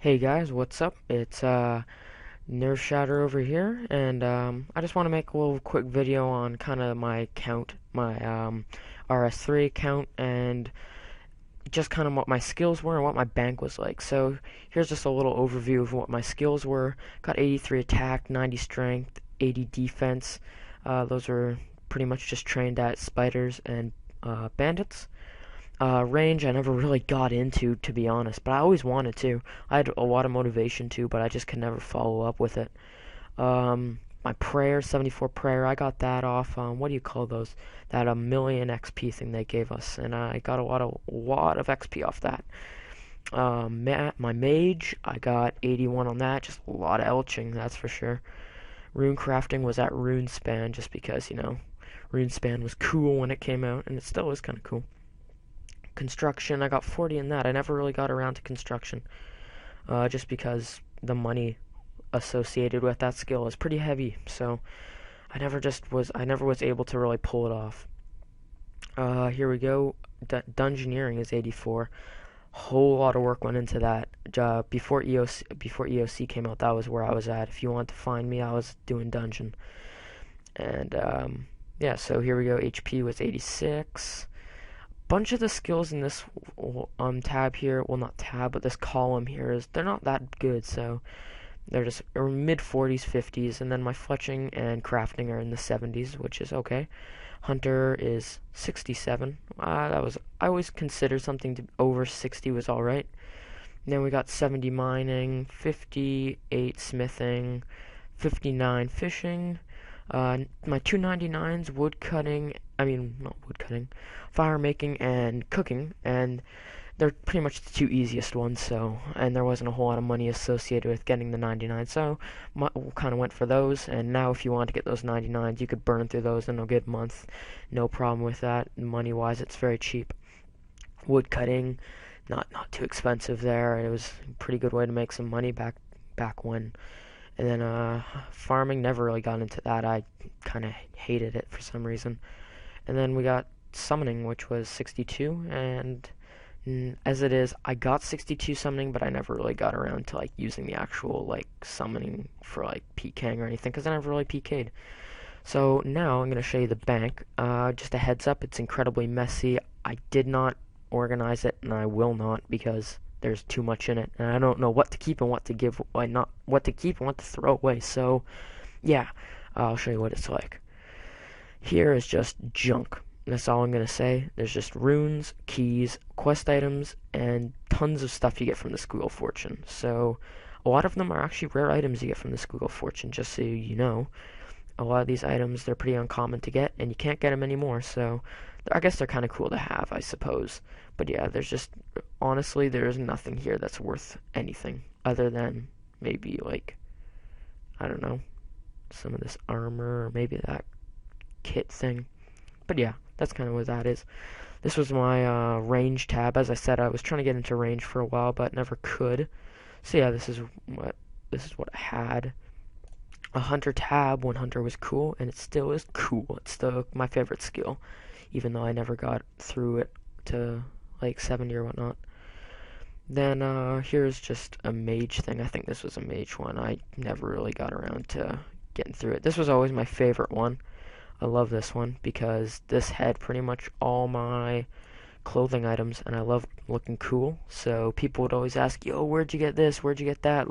Hey guys, what's up? It's Nerf Shatter over here, and I just want to make a little quick video on kind of my count, my RS3 count, and just kind of what my skills were and what my bank was like. So here's just a little overview of what my skills were. Got 83 attack, 90 strength, 80 defense. Those were pretty much just trained at spiders and bandits. Range I never really got into, to be honest, but I always wanted to. I had a lot of motivation to, but I just could never follow up with it. My prayer, 74 prayer, I got that off. What do you call those? That a million XP thing they gave us, and I got a lot of XP off that. My mage, I got 81 on that. Just a lot of elching, that's for sure. Rune crafting was at rune span, just because rune span was cool when it came out, and it still is kind of cool. Construction, I got 40 in that. I never really got around to construction, just because the money associated with that skill is pretty heavy. So I never was able to really pull it off. Here we go. Dungeoneering is 84. Whole lot of work went into that. Before EOC came out, that was where I was at. If you want to find me, I was doing dungeon. And yeah, so here we go. HP was 86. Bunch of the skills in this tab here, well, not tab, but this column here, they're not that good, so they're just mid 40s, 50s, and then my fletching and crafting are in the 70s, which is okay. Hunter is 67. I always considered something to over 60 was all right. And then we got 70 mining, 58 smithing, 59 fishing. My 299s, wood cutting, not wood cutting, fire making and cooking, and they're pretty much the two easiest ones, and there wasn't a whole lot of money associated with getting the 99, so kind of went for those. And now if you want to get those 99s, you could burn through those in a good month, no problem with that. Money wise, it's very cheap. Wood cutting, not too expensive there. It was a pretty good way to make some money back when. And then farming, never really got into that. I kind of hated it for some reason. And then we got summoning, which was 62, and as it is, I got 62 summoning, but I never really got around to using the actual summoning for PKing or anything, because I never really PK'd. So now I'm going to show you the bank. Just a heads up, it's incredibly messy. I did not organize it, and I will not, because there's too much in it, and I don't know what to keep and what to give, not what to keep and what to throw away. So yeah, I'll show you what it's like. Here is just junk. That's all I'm going to say. There's just runes, keys, quest items, and tons of stuff you get from the Squeal Fortune. So a lot of them are actually rare items you get from the Squeal Fortune, just so you know. A lot of these items, they're pretty uncommon to get, and you can't get them anymore, so I guess they're kind of cool to have, I suppose. But yeah, honestly, there's nothing here that's worth anything, other than maybe, I don't know, some of this armor, or maybe that kit thing. But yeah, that's kind of what that is. This was my range tab. As I said, I was trying to get into range for a while, but never could. So yeah, this is what I had. A hunter tab when hunter was cool, and it still is cool. It's still my favorite skill, even though I never got through it to 70 or whatnot. Then here's just a mage thing. I think this was a mage one. I never really got around to getting through it. This was always my favorite one. I love this one because this had pretty much all my clothing items, and I love looking cool. So people would always ask, "Yo, where'd you get this? Where'd you get that?"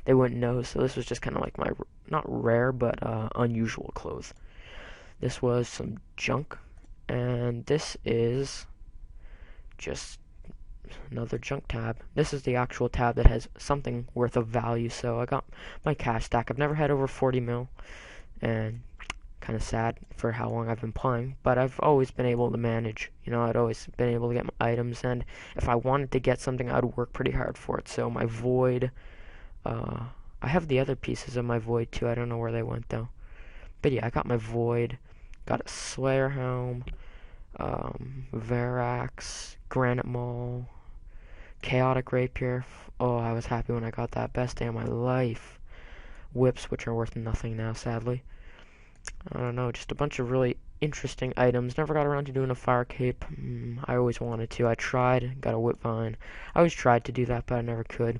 They wouldn't know. So this was just kind of like my not rare but unusual clothes. This was some junk, and this is just another junk tab. This is the actual tab that has something worth of value. So I got my cash stack. I've never had over 40 mil, and kind of sad for how long I've been playing, but I've always been able to manage. I'd always been able to get my items, and if I wanted to get something, I would work pretty hard for it. So my void, I have the other pieces of my void too. I don't know where they went though. But yeah, I got my void, got a Slayer helm, Verax, Granite Maul, Chaotic Rapier. Oh, I was happy when I got that. Best day of my life. Whips, which are worth nothing now, sadly. I don't know, just a bunch of really interesting items. Never got around to doing a fire cape. I always wanted to. I tried, got a whip vine. I always tried to do that, but I never could.